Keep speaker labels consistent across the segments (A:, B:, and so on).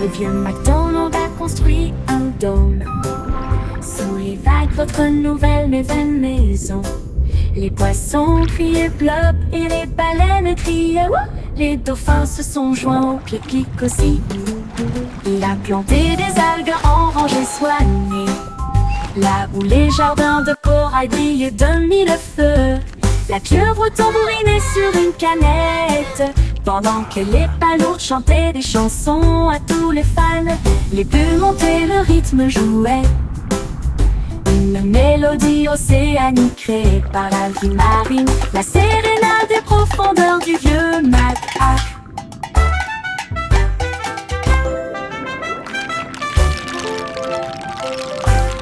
A: Le vieux McDonald a construit un dôme. Sous les vagues, votre nouvelle mais vaine maison. Les poissons criaient plop et les baleines criaient wouh. Les dauphins se sont joints au clic-clic aussi. Il a planté des algues en rangées soignées, là où les jardins de corail brillaient de mille feux. La pieuvre tambourinait sur une canette, pendant que les palourdes chantaient des chansons à tous les fans. Les bulles montaient, le rythme jouait, une mélodie océanique créée par la vie marine, la sérénade des profondeurs du vieux Mac.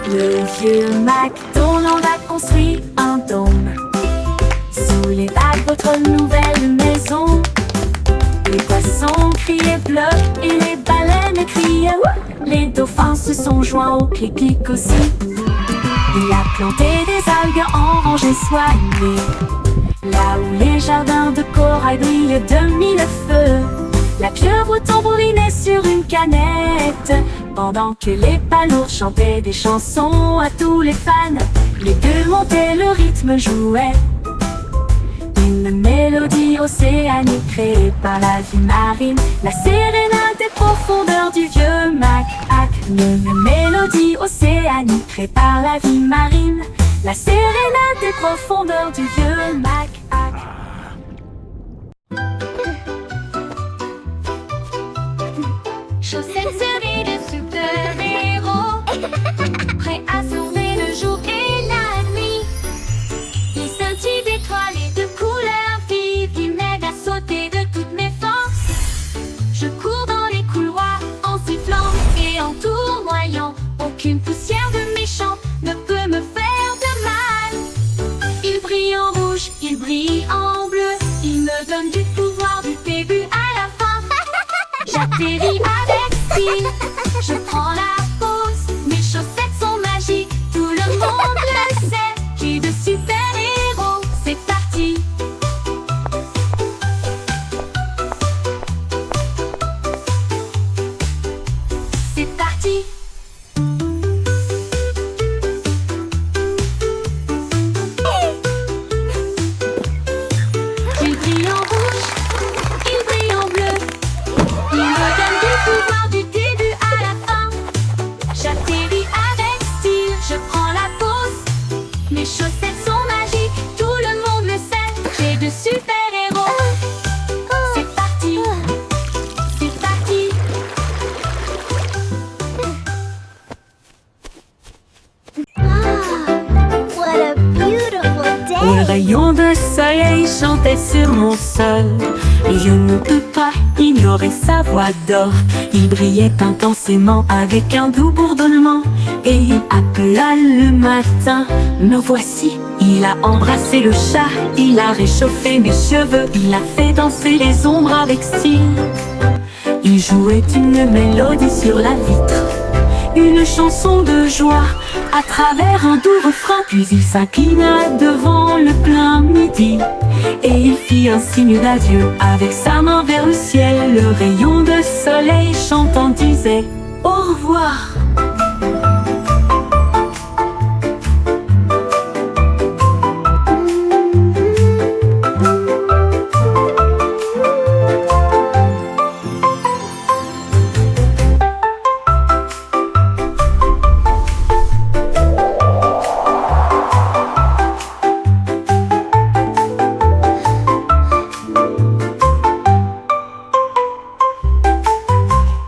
A: Le vieux McDonald a construit un dôme. Sous les vagues, votre nouvelle maison. Les poissons criaient bleu et les baleines criaient wouh. Les dauphins se sont joints au clic-clic aussi. Il a planté des algues en rangées soignées, là où les jardins de corail brillaient de mille feux. La pieuvre tambourinait sur une canette, pendant que les palourdes chantaient des chansons à tous les fans. Les bulles montaient, le rythme jouait, une mélodie océanique créée par la vie marine, la sérénade des profondeurs du vieux Mac. Une mélodie océanique créée par la vie marine, la sérénade des profondeurs du vieux Mac.
B: Chaussettes servies de super-héros, prêts à sauver le jour et la nuit. Ils scintillent d'étoiles et de couleurs vives, ils m'aident à sauter de toutes mes forces. Je cours dans les couloirs en sifflant et en tournoyant. Aucune poussière de méchant ne peut me faire de mal. Ils brillent en rouge, ils brillent en bleu, ils me donnent du pouvoir du début à la fin. J'atterris avec style, je prends la pause, mes chaussettes sont magiques, tout le monde le sait. J'ai de super-héros, c'est parti. C'est parti. Il brille en rouge, il brille en bleu, il me donne du pouvoir du début à la fin. J'atterris avec style, je prends la pause, mes chaussettes sont magiques, tout le monde le sait. J'ai de super-héros, c'est parti, c'est parti.
C: What a beautiful
A: Les
C: day!
A: rayons de soleil chantaient sur mon sol, et je ne peux pas ignorer sa voix d'or. Il brillait intensément avec un doux bourdonnement, et il appela le matin. Me voici, il a embrassé le chat, il a réchauffé mes cheveux, il a fait danser les ombres avec style. Il jouait une mélodie sur la vitre, une chanson de joie à travers un doux refrain. Puis il s'inclina devant le plein midi, et il fit un signe d'adieu avec sa main vers le ciel. Le rayon de soleil chantant disait au revoir.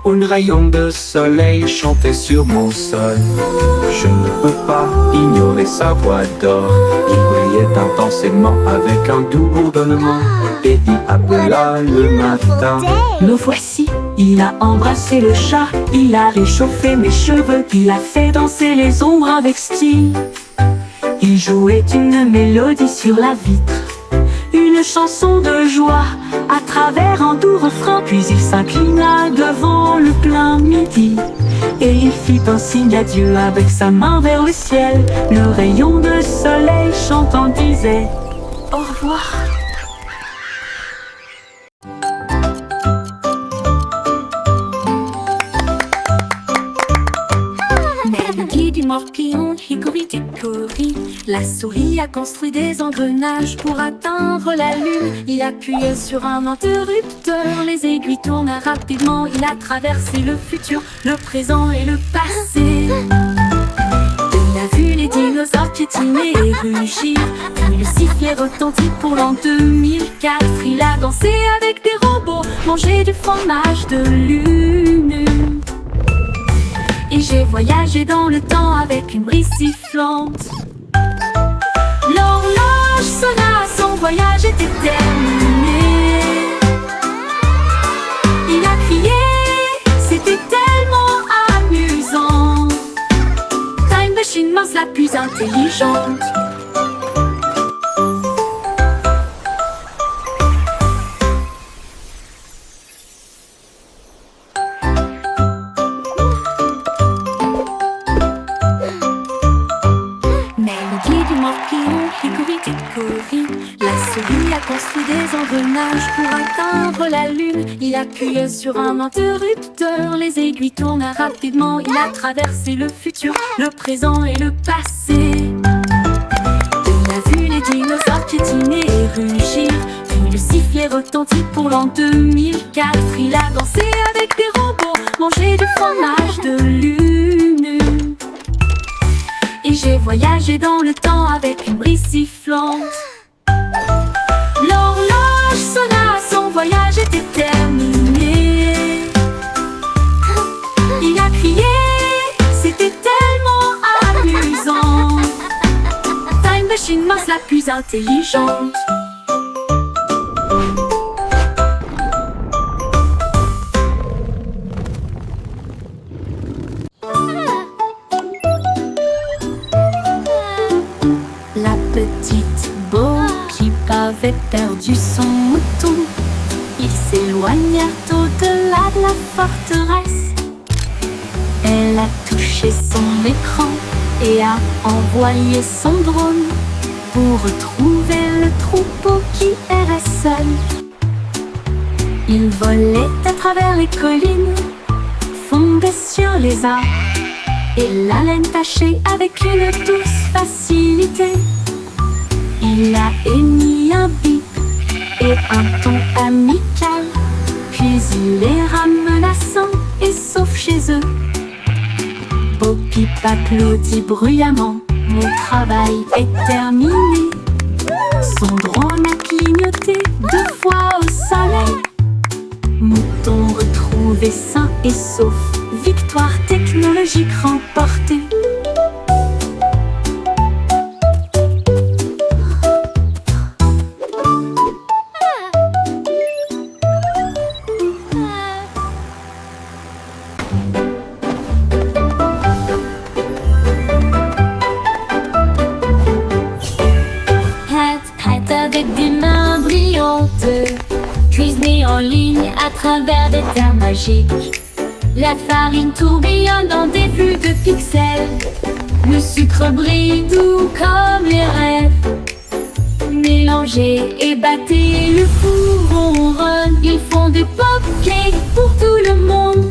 D: Un rayon de soleil chantait sur mon sol. Je ne peux pas ignorer sa voix d'or. Il brillait intensément avec un doux bourdonnement, et il appela le matin.
A: Me voici, il a embrassé le chat, il a réchauffé mes cheveux, il a fait danser les ombres avec style. Il jouait une mélodie sur la vitre, une chanson de joie à travers un doux refrain. Puis il s'inclina devant le plein midi, et il fit un signe d'adieu avec sa main vers le ciel. Le rayon de soleil chantant disait au revoir. La souris a construit des engrenages pour atteindre la lune. Il appuie sur un interrupteur, les aiguilles tournent rapidement. Il a traversé le futur, le présent et le passé. Il a vu les dinosaures piétiner et rugir, puis le sifflet retentit pour l'an 2004. Il a dansé avec des robots, mangé du fromage de lune. Et j'ai voyagé dans le temps avec une brise sifflante. L'horloge sonna, son voyage était terminé. Il a crié, c'était tellement amusant. Time Machine Mouse la plus intelligente. La souris a construit des engrenages pour atteindre la lune. Il appuie sur un interrupteur, les aiguilles tournent rapidement. Il a traversé le futur, le présent et le passé. Il a vu les dinosaures piétiner et rugir, puis le sifflet retentit pour l'an 2004. Il a dansé avec des robots, mangé du fromage de lune. Et j'ai voyagé dans le temps avec une brise sifflante. L'horloge sonna, son voyage était terminé. Il a crié, c'était tellement amusant. Time Machine Mouse la plus intelligente. La petite Bo qui avait perdu son mouton, ils s'éloignèrent au-delà de la forteresse. Elle a touché son écran et a envoyé son drone pour retrouver le troupeau qui errait seul. Il volait à travers les collines, fondait sur les arbres, et la laine tachée avec une douce facilité. Il a émis un bip et un ton amical, puis il les ramena sains et saufs chez eux. Bo-Peep applaudit bruyamment, mon travail est terminé. Son drone a clignoté 2 fois au soleil. Mouton retrouvé sain et sauf, victoire technologique remportée. Avec des mains brillantes, cuisiner en ligne à travers des terres magiques. La farine tourbillonne dans des flux de pixels. Le sucre brille doux comme les rêves. Mélangez et battez, le four ronronne. Ils font des pop-cakes pour tout le monde.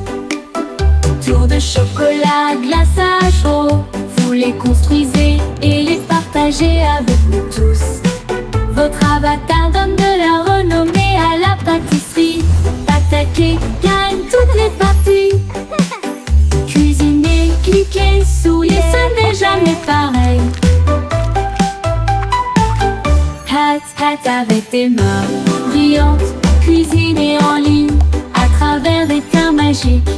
A: Tour de chocolat, glaçage chaud. Vous les construisez et les partagez avec nous tous. Votre avatar donne de la renommée à la pâtisserie. Attaquez, gagne toutes les parties. Cuisinez, cliquez, souriez, ce n'est jamais pareil. Hat avec des mains brillantes, cuisinez en ligne à travers des terres magiques.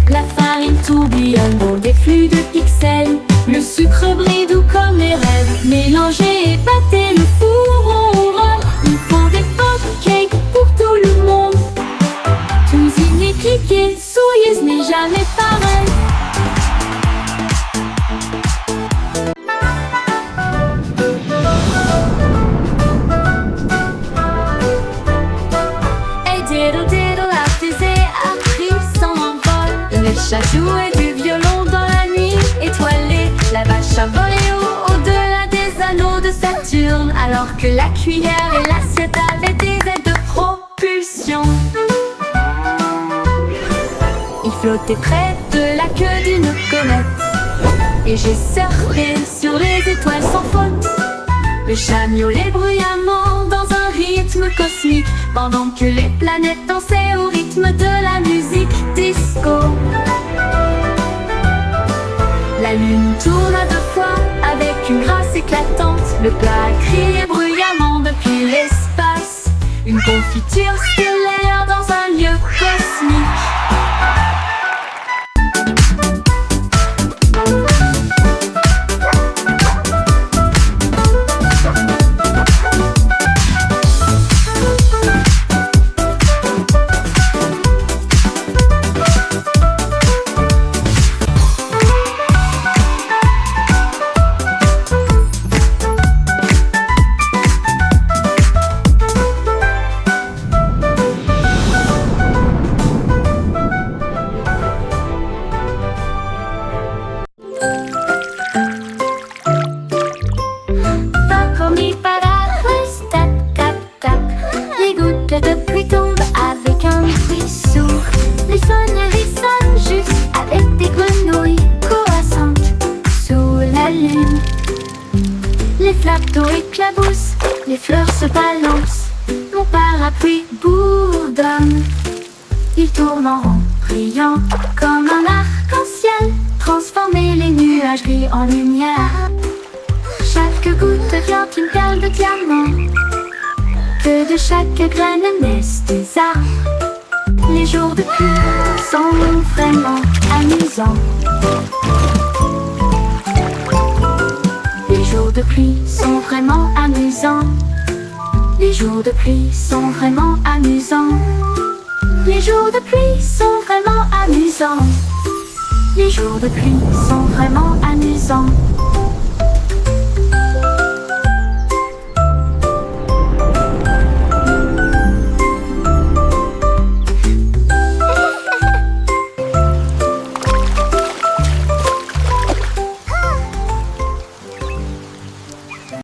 A: La farine tourbillonne dans des flux de pixels. Le sucre brille doux comme les rêves. Mélangez et battez, le four ronronne. Ils font des pop-cakes pour tout le monde. Cuisinez, cliquez, souriez, ce n'est jamais pareil. Hey diddle diddle, a fusée a pris son envol. Le chat jouait du violon dans la nuit étoilée. La vache a volé au-delà des anneaux de Saturne, alors que la cuillère et l'assiette avaient des ailes de propulsion. Il flottait près de la queue d'une comète. Et j'ai surfé sur les étoiles sans faute. Le chat miaulait bruyamment dans un rythme cosmique, pendant que les planètes dansaient au rythme de la musique disco. La lune tourna 2 fois avec une grâce éclatante. Le plat criait bruyamment depuis l'espace. Une confiture stellaire dans un lieu cosmique. Les flaques d'eau éclaboussent, les fleurs se balancent, mon parapluie bourdonne. Il tourne en rond, brillant comme un arc-en-ciel, transformer les nuages gris en lumière. Chaque goutte devient une perle de diamant, que de chaque graine naissent des arbres. Les jours de pluie sont vraiment amusants. Les jours de pluie sont vraiment amusants. Les jours de pluie sont vraiment amusants. Les jours de pluie sont vraiment amusants. Les jours de pluie sont vraiment amusants.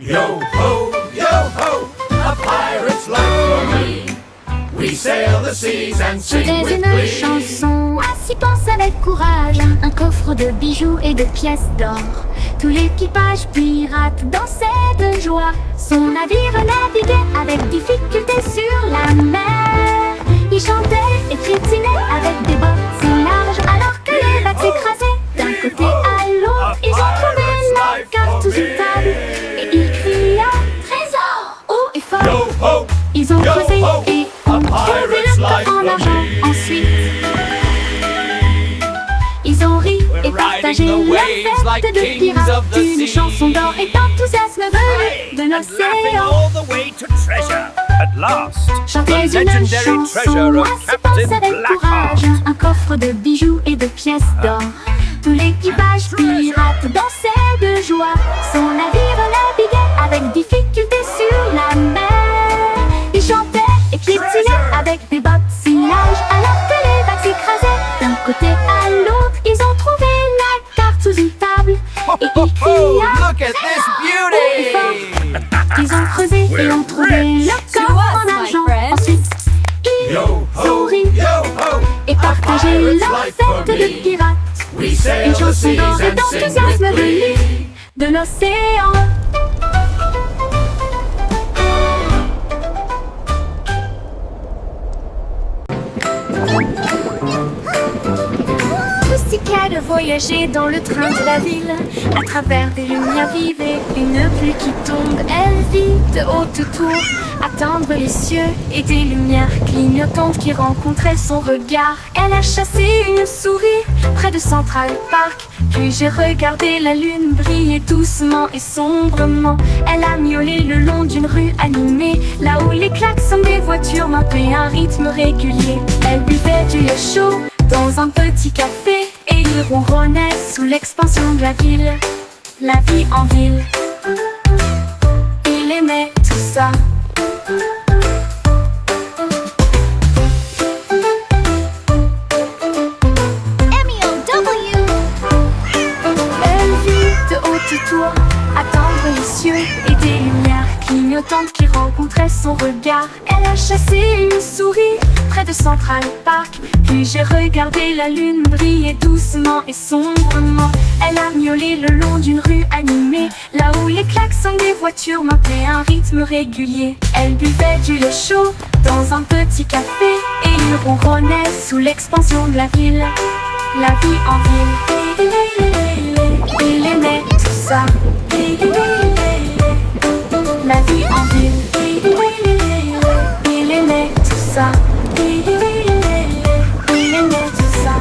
E: Yo ho, a pirate's life for me. We sail the seas and sing
A: C'était
E: with
A: une
E: glee.
A: chanson, ainsi pense avec courage. Un coffre de bijoux et de pièces d'or. Tout l'équipage pirate dansait de joie. Son navire naviguait avec difficulté sur la mer. Il chantait et crétinait avec des bottes si larges, alors que les vagues s'écrasaient d'un côté à l'autre. Ils ont trouvé la carte sous une table et il cria trésor haut et fort.
E: Yo ho,
A: Ils ont
E: yo
A: creusé
E: ho,
A: et
E: a
A: ont trouvé
E: pirate's
A: le
E: life
A: coffre en
E: for
A: argent.
E: me.
A: Ensuite, ils ont ri et partagé
F: riding the
A: la
F: waves like
A: fête de
F: kings
A: pirates.
F: of the
A: Une
F: sea.
A: chanson d'or et d'enthousiasme venu de
G: and laughing
A: l'océan.
G: all the way to treasure. At last,
A: Chantez
G: the
A: une
G: legendary
A: chanson,
G: treasure of
A: ainsi pense
G: Captain
A: avec
G: Blackheart.
A: courage. Un coffre de bijoux et de pièces d'or. Tout l'équipage pirate dansait de joie. Son navire naviguait avec difficulté sur la mer. Il chantait et piétinait avec des bottes si larges, alors que les vagues s'écrasaient d'un côté à l'autre. Ils ont trouvé la carte sous une table et il cria
F: Look at this
A: haut et fort.
F: beauty!
A: Ils ont creusé et ont trouvé le coffre en argent. Ensuite, ils
E: Yo
A: ont
E: ho,
A: ri
E: yo ho,
A: et partagé
E: pirate's
A: leur
E: life for
A: fête de
E: me.
A: pirates.
E: We sail
A: Une
E: the
A: chanson
E: seas
A: d'or et
E: and sing with
A: d'enthousiasme
E: glee.
A: venue de l'océan. Rustica de voyager dans le train de la ville, à travers des lumières vives et une pluie qui tombe. Elle vit de haute tour, atteindre les cieux et des lumières clignotantes qui rencontraient son regard. Elle a chassé une souris près de Central Park, puis j'ai regardé la lune briller doucement et sombrement. Elle a miaulé le long d'une rue animée, là où les klaxons des voitures maintenaient un rythme régulier. Elle buvait du lait chaud dans un petit café et il ronronnait sous l'expansion de la ville. La vie en ville, il aimait tout ça.
C: M.E.O.W.
A: Elle vit de haute tour, attendre les cieux et des lumières clignotantes qui rencontraient son regard. Elle a chassé une souris près de Central Park. Puis j'ai regardé la lune briller doucement et sombrement. Elle a miaulé le long d'une rue animée, là où les klaxons des voitures maintenaient un rythme régulier. Elle buvait du lait chaud dans un petit café et il ronronnait sous l'expansion de la ville. La vie en ville, il aimait tout ça. La vie en ville, il aimait tout ça. Il aimait tout ça.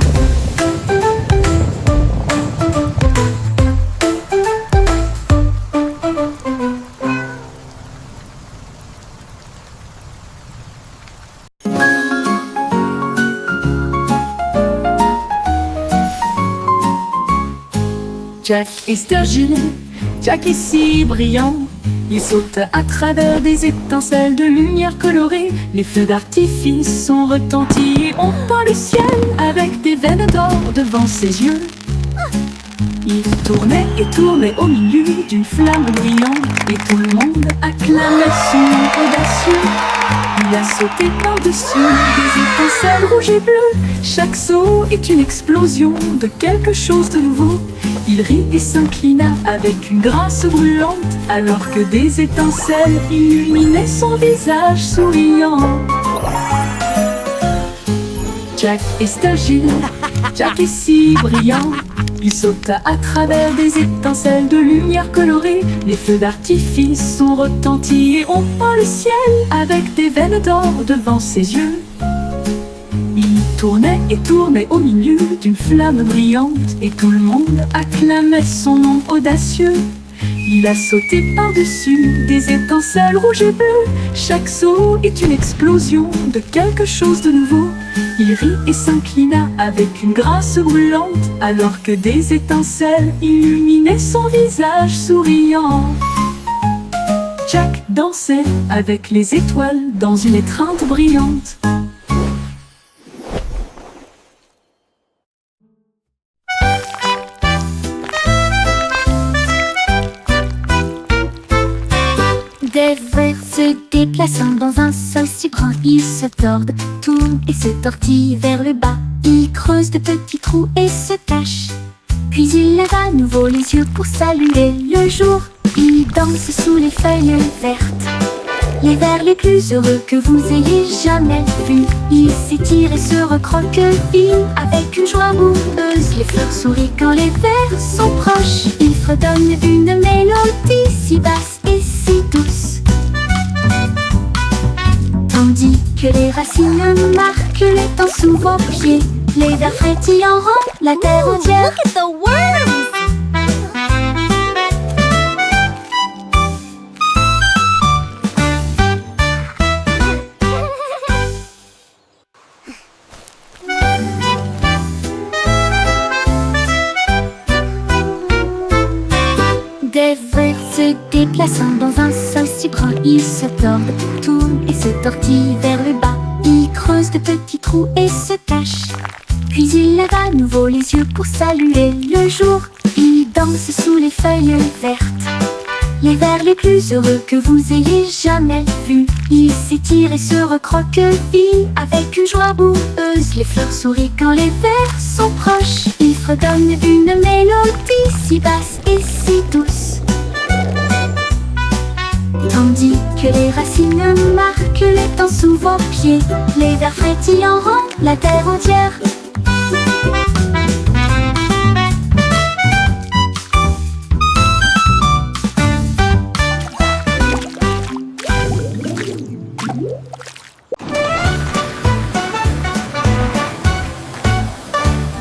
A: Jack et Sturgill, Jack est si brillant. Il saute à travers des étincelles de lumière colorée. Les feux d'artifice sont retentis et on peint le ciel avec des veines d'or devant ses yeux. Il tournait et tournait au milieu d'une flamme brillante et tout le monde acclamait son nom audacieux. Il a sauté par-dessus des étincelles rouges et bleues. Chaque saut est une explosion de quelque chose de nouveau. Il rit et s'inclina avec une grâce brûlante, alors que des étincelles illuminaient son visage souriant. Jack et Sturgill, Jack est si brillant. Il sauta à travers des étincelles de lumière colorée. Les feux d'artifice sont retentis et on peint le ciel avec des veines d'or devant ses yeux. Il tournait et tournait au milieu d'une flamme brillante et tout le monde acclamait son nom audacieux. Il a sauté par-dessus des étincelles rouges et bleues. Chaque saut est une explosion de quelque chose de nouveau. Il rit et s'inclina avec une grâce brûlante, alors que des étincelles illuminaient son visage souriant. Jack dansait avec les étoiles dans une étreinte brillante.
B: Des vers se déplaçant dans un sol si grand, ils se tordent, tournent et se tortillent vers le bas. Ils creusent de petits trous et se cachent. Puis ils lèvent à nouveau les yeux pour saluer le jour. Ils dansent sous les feuilles vertes, les vers les plus heureux que vous ayez jamais vus. Ils s'étirent et se recroquevillent avec une joie boueuse. Les fleurs sourient quand les vers sont proches. Ils fredonnent une mélodie si basse et si douce, tandis que les racines marquent les temps sous vos pieds. Les vers frétillants rendent la terre entière.
C: Look at the worms!
B: Des vers se déplaçant dans un sol si grand, ils se tordent, tournent et se tortillent vers le bas. Ils creusent de petits trous et se cachent. Puis ils lèvent à nouveau les yeux pour saluer le jour. Ils dansent sous les feuilles vertes, les vers les plus heureux que vous ayez jamais vus. Ils s'étirent et se recroquevillent avec une joie boueuse. Les fleurs sourient quand les vers sont proches. Ils fredonnent une mélodie si basse et si douce, tandis que les racines marquent les temps sous vos pieds. Les vers frétillants rendent la terre entière.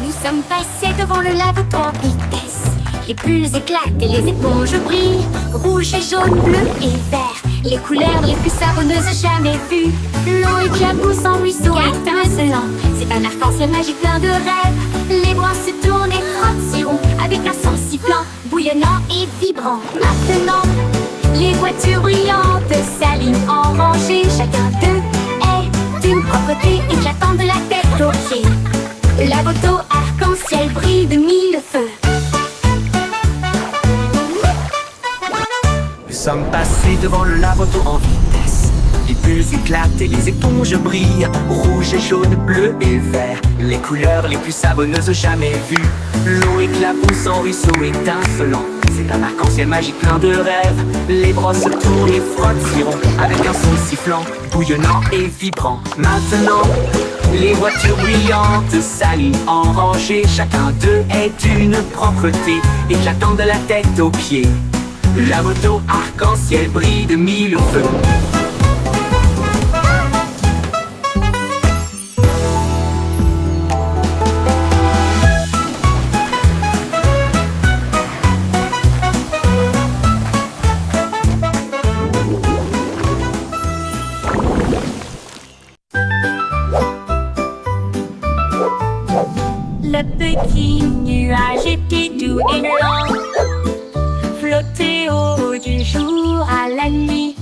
C: Nous sommes passés devant le lave en vitesse. Les bulles éclatent et les éponges brillent. Rouge et jaune, bleu et vert, les couleurs les plus savonneuses jamais vues. L'eau éclabousse en ruisseau étincelant. C'est un arc-en-ciel magique plein de rêves. Les bois se tournent et frottent si rond, avec un son sifflant, bouillonnant et vibrant. Maintenant, les voitures brillantes s'alignent en rangée. Chacun d'eux est d'une propreté éclatante de la tête aux pieds. La moto arc-en-ciel brille de mille feux.
D: Nous sommes passés devant le lavoto en vitesse. Les bulles bulles éclatent et les éponges brillent. Rouge et jaune, bleu et vert, les couleurs les plus savonneuses jamais vues. L'eau éclabousse en ruisseau étincelant, c'est un arc-en-ciel magique plein de rêves. Les brosses tournent et frottent, s'iront avec un son sifflant, bouillonnant et vibrant. Maintenant, les voitures brillantes s'alignent en rangée. Chacun d'eux est d'une propreté éclatant de la tête aux pieds. La moto arc-en-ciel brille de mille feux.
A: Le petit nuage était doux et lent, flottait au haut du jour à la nuit.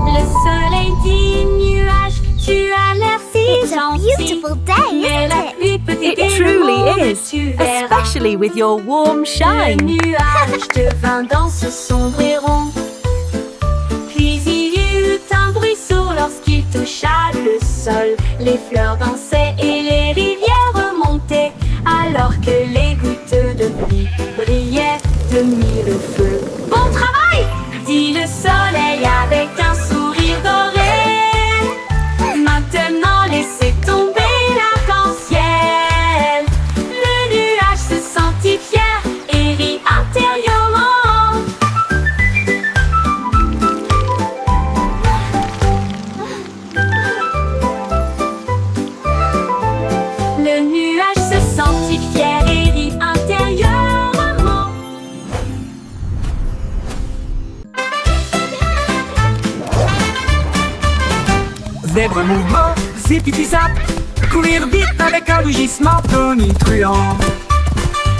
A: Le soleil dit nuage, tu as l'air si
C: It's a
A: gentil.
C: beautiful day,
A: Mais la
C: isn't it?
A: pluie peut
F: It
A: t'aider
F: truly
A: le
F: is,
A: tu verras.
F: especially with your warm
A: Le
F: shine.
A: nuage devint dans ce sombre et rond. Puis il y eut un bruit sourd lorsqu'il toucha le sol. Les fleurs dansaient et les rivières remontaient, alors que les gouttes de pluie brillaient de mille feux. Bon travail, dit le soleil avec un sourire doré. Maintenant laissez tomber l'arc-en-ciel. Le nuage se sentit fier et rit intérieurement. Le nuage se sentit fier et rit intérieurement.
D: Zèbre mouvement, zipiti zap, courir vite avec un rugissement tonitruant.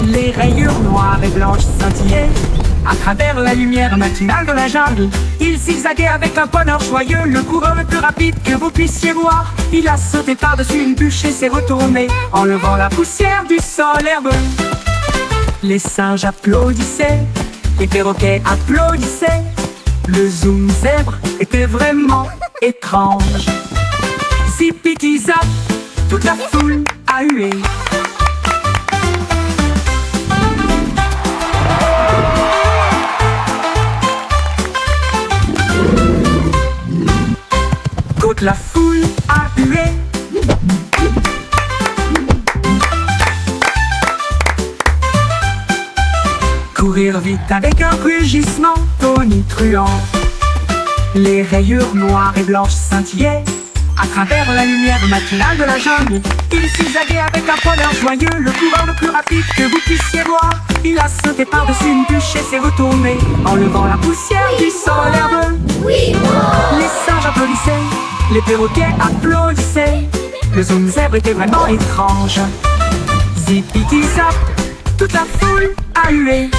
D: Les rayures noires et blanches scintillaient à travers la lumière matinale de la jungle. Il zigzaguait avec un bonheur joyeux, le coureur le plus rapide que vous puissiez voir. Il a sauté par-dessus une bûche et s'est retourné, enlevant la poussière du sol herbeux. Les singes applaudissaient, les perroquets applaudissaient. Le zoom zèbre était vraiment étrange. Zipiti zap, toute la foule a hué. Toute la foule a hué. Courir vite avec un rugissement tonitruant. Les rayures noires et blanches scintillaient à travers la lumière matinale de la jungle. Il zigzaguait avec un bonheur joyeux, le coureur le plus rapide que vous puissiez voir. Il a sauté par-dessus une bûche et s'est retourné, enlevant la poussière du sol herbeux. Les singes applaudissaient, les perroquets applaudissaient. Le zoom zèbre était vraiment étrange. Zipiti zap, toute la foule a hué.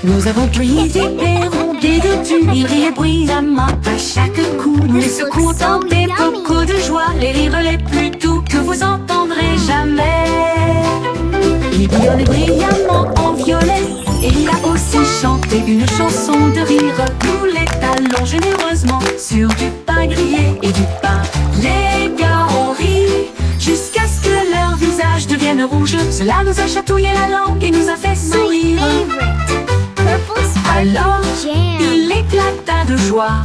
A: Nous avons pris des perrons, des dodus, ils riaient bruyamment à chaque coup. Nous les secouons dans des bocaux de joie, les rires les plus doux que vous entendrez jamais. Il bouillonnait brillamment en violet, et il a aussi chanté une chanson de rire. Nous l'étalons généreusement sur du pain grillé et du pain. Les gars ont ri jusqu'à ce que leur visage devienne rouge. Cela nous a chatouillé la langue et nous a fait sourire. Alors, il éclata de joie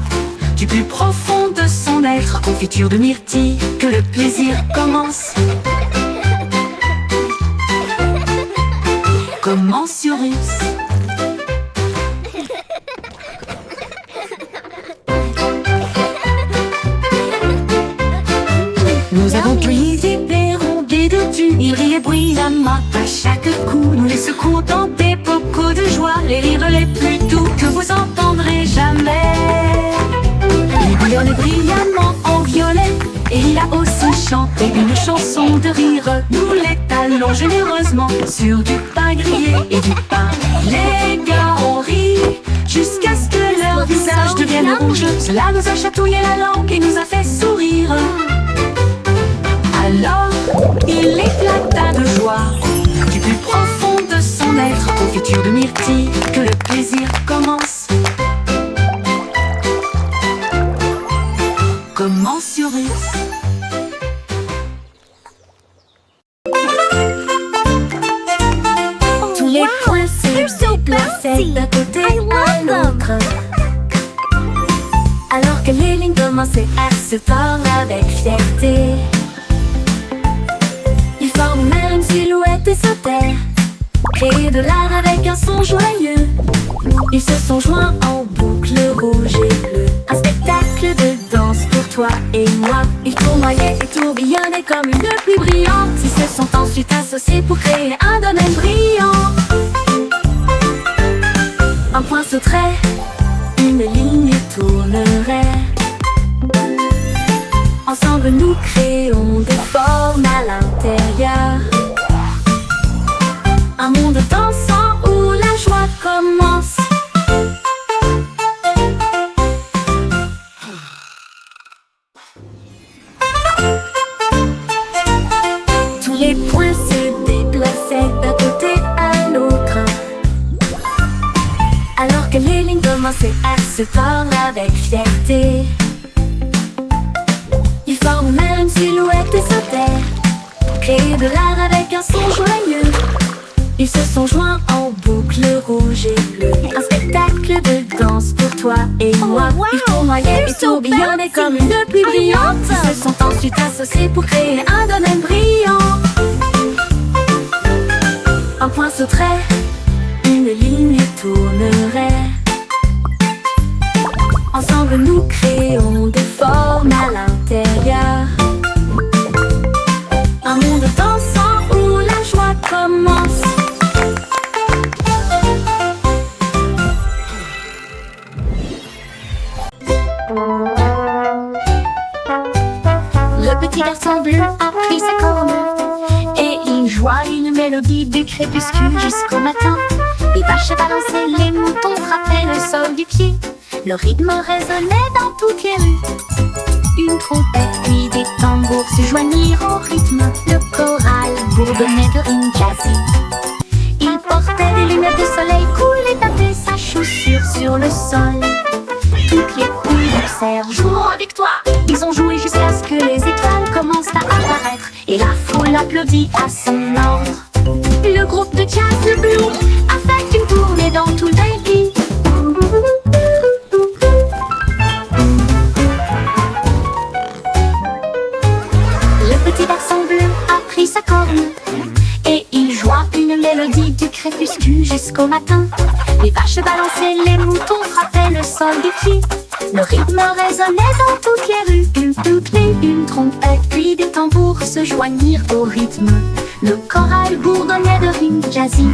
A: du plus profond de son être. Confiture de myrtille, que le plaisir commence. Commence sur Russe. Nous avons pris des perrons, des dodus, ils riaient bruyamment à chaque coup. Nous les secouons dans des bocaux de joie, les rires les plus doux que vous entendrez jamais. Il bouillonnait brillamment en violet, et il a aussi chanté une chanson de rire. Nous l'étalons généreusement sur du pain grillé et du pain. Les gars ont ri jusqu'à ce que leur visage devienne rouge. Cela nous a chatouillé la langue et nous a fait sourire. Alors, il éclata de joie. Du plus profond de son être, confiture de myrtille, que le plaisir commence. Commence sur Russe. Tous les points se déplaçaient d'un côté à l'autre. Alors que les lignes commençaient à se tordre avec fierté, ils forment même une silhouette et sautèrent, créer de l'art avec un son joyeux. Ils se sont joints en boucle rouge et bleue, un spectacle de danse pour toi et moi. Ils tournoyaient et tourbillonnaient comme une pluie brillante. Ils se sont ensuite associés pour créer un domaine brillant. Un point sauterait, une ligne tournerait. Ensemble nous créons des formes à l'intérieur. Un monde dansant où la joie commence. Tous les points se déplaçaient d'un côté à l'autre. Alors que les lignes commençaient à se tordre avec fierté, ils forment même une silhouette et sautèrent, créer de l'art avec un son joyeux. Ils se sont joints en boucle rouge et bleue, un spectacle de danse pour toi et moi. Ils tournoyaient et tourbillonnaient comme une pluie brillante. Ils se sont ensuite associés pour créer un domaine brillant. Un point sauterait, une ligne tournerait. Ensemble nous créons des formes à l'intérieur. Un monde dansant où la joie commence.
C: Le petit garçon bleu a pris sa corne et il joua une mélodie du crépuscule jusqu'au matin. Les vaches balançaient, les moutons frappaient le sol du pied. Le rythme résonnait dans toutes les rues. Une trompette puis des tambours se joignirent au rythme. Le choral bourdonnait de rimes jazzy. Il portait des lunettes de soleil cool et tapait sa chaussure sur le sol. Toutes les poules dansèrent, jouant avec toi. Ils ont joué jusqu'à ce que les étoiles commencent à apparaître et la foule applaudit à son ordre. Le groupe de jazz, le Blue, a fait une tournée dans tout le pays. Le petit garçon bleu a pris sa corne et il joua une mélodie du crépuscule jusqu'au matin. Les vaches balançaient, les moutons frappaient le sol du pied. Le rythme résonnait dans toutes les rues. Une trompette puis des tambours se joignirent au rythme. Le choral bourdonnait de rimes jazzy.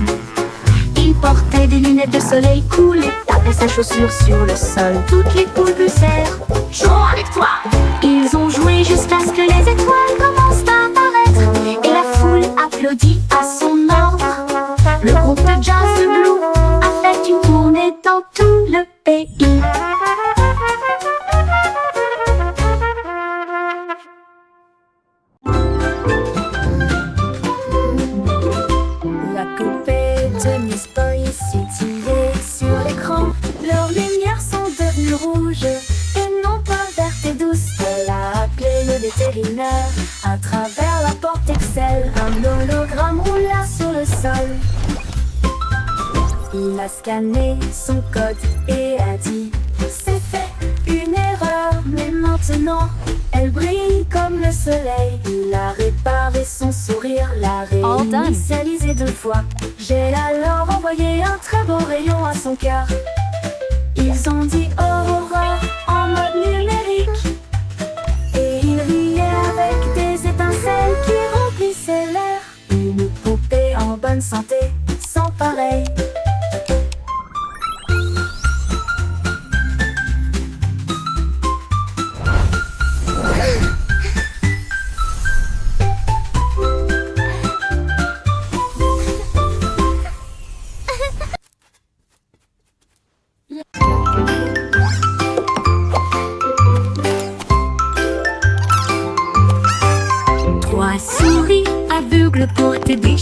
C: Il portait des lunettes de soleil cool et tapait sa chaussure sur le sol. Toutes les poules poussèrent, jouons avec toi. Ils ont joué jusqu'à ce que les étoiles commencent à apparaître et la foule applaudit à son ordre. Le groupe de jazz Blue a fait une tournée dans tout le pays.
A: La poupée de Miss Boy s'étillait sur l'écran. Leurs lumières sont devenues rouges et non pas vertes et douces. Elle a appelé le vétérinaire à travers la porte Excel. Un hologramme roula sur le sol. Il a scanné son code et a dit: c'est fait, une erreur, mais maintenant elle brille comme le soleil. Il a réparé son sourire, l'a réinitialisé 2 fois. J'ai alors envoyé un très beau rayon à son cœur. Ils ont dit Aurora en mode numérique et il riait avec des étincelles qui remplissaient l'air. Une poupée en bonne santé, sans pareil.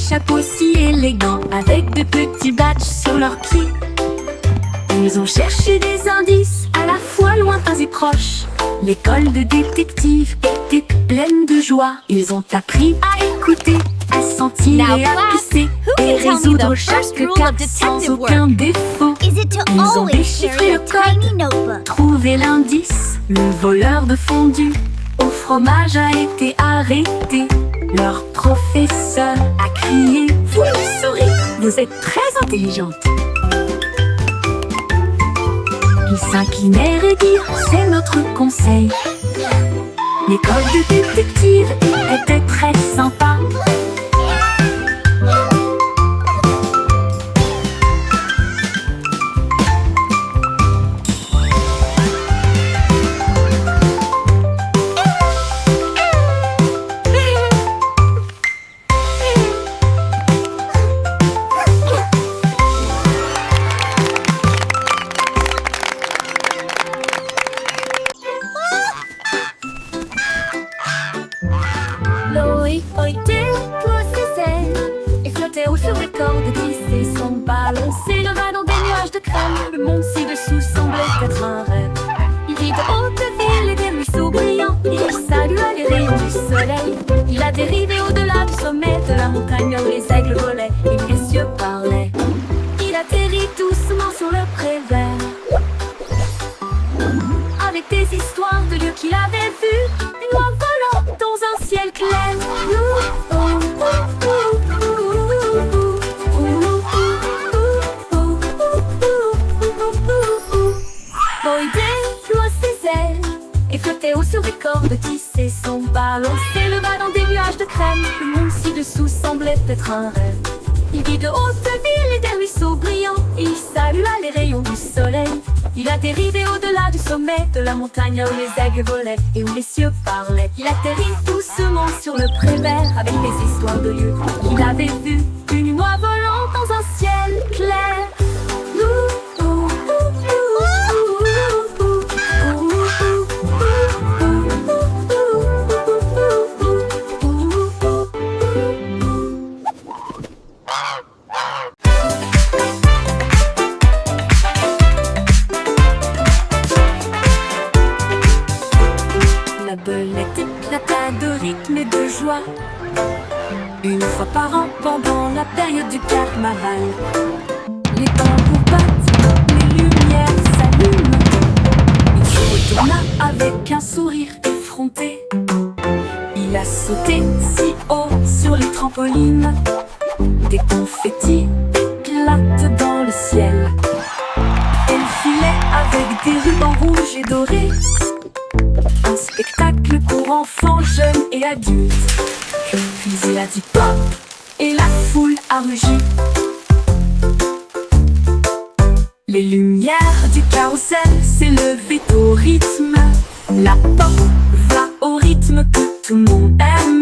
A: chapeaux si élégants avec de petits badges sur leurs pieds. Ils ont cherché des indices à la fois lointains et proches. L'école de détectives était pleine de joie. Ils ont appris à écouter, à sentir
C: Now,
A: et à
C: class,
A: pisser
C: who
A: et
C: can tell me
A: résoudre
C: the first
A: chaque
C: rule
A: cas
C: of
A: sans
C: detective
A: aucun
C: work?
A: défaut.
C: Is it to
A: Ils ont
C: always
A: déchiffré
C: carry
A: le
C: a tiny
A: code,
C: notebook?
A: trouvé l'indice. Le voleur de fondue au fromage a été arrêté. Leur professeur a crié: vous le saurez, vous êtes très intelligente. Ils s'inclinèrent et dirent: c'est notre conseil. L'école de détective était très sympa.
B: Loïc était et flottait au sur les cordes tissées, son ballon s'éleva dans des nuages de crème. Le monde ci-dessous semblait être un rêve. Il vit de hautes villes et des ruisseaux brillants. Il salua les rayons du soleil. Il a dérivé au-delà du sommet de la montagne où les aigles volaient et les cieux parlaient. Il atterrit doucement sur le pré vert, avec des histoires de lieux qu'il avait vus, une oie volant dans un ciel clair. Boy déploie ses ailes et flottait haut sur des cordes tissées. Son ballon s'éleva dans des nuages de crème. Le monde ci-dessous semblait être un rêve. Il vit de hautes villes et des ruisseaux brillants. Il salua les rayons du soleil. Il a dérivé au-delà du sommet de la montagne où les aigles volaient et où les cieux parlaient. Il atterrit doucement sur le pré vert avec des histoires de lieux qu'il avait vus. Une oie volant dans un ciel clair.
A: La belette éclata de rythme et de joie une fois par an pendant la période du carnaval. Les tambours battent, les lumières s'allument. Il se retourna avec un sourire effronté. Il a sauté si haut sur les trampolines. Des confettis éclatent dans le ciel. Elle filait avec des rubans rouges et dorés. Un spectacle pour enfants, jeunes et adultes. Puis il a dit pop et la foule a rugi. Les lumières du carrousel s'élevaient au rythme. La pop va au rythme que tout le monde aime.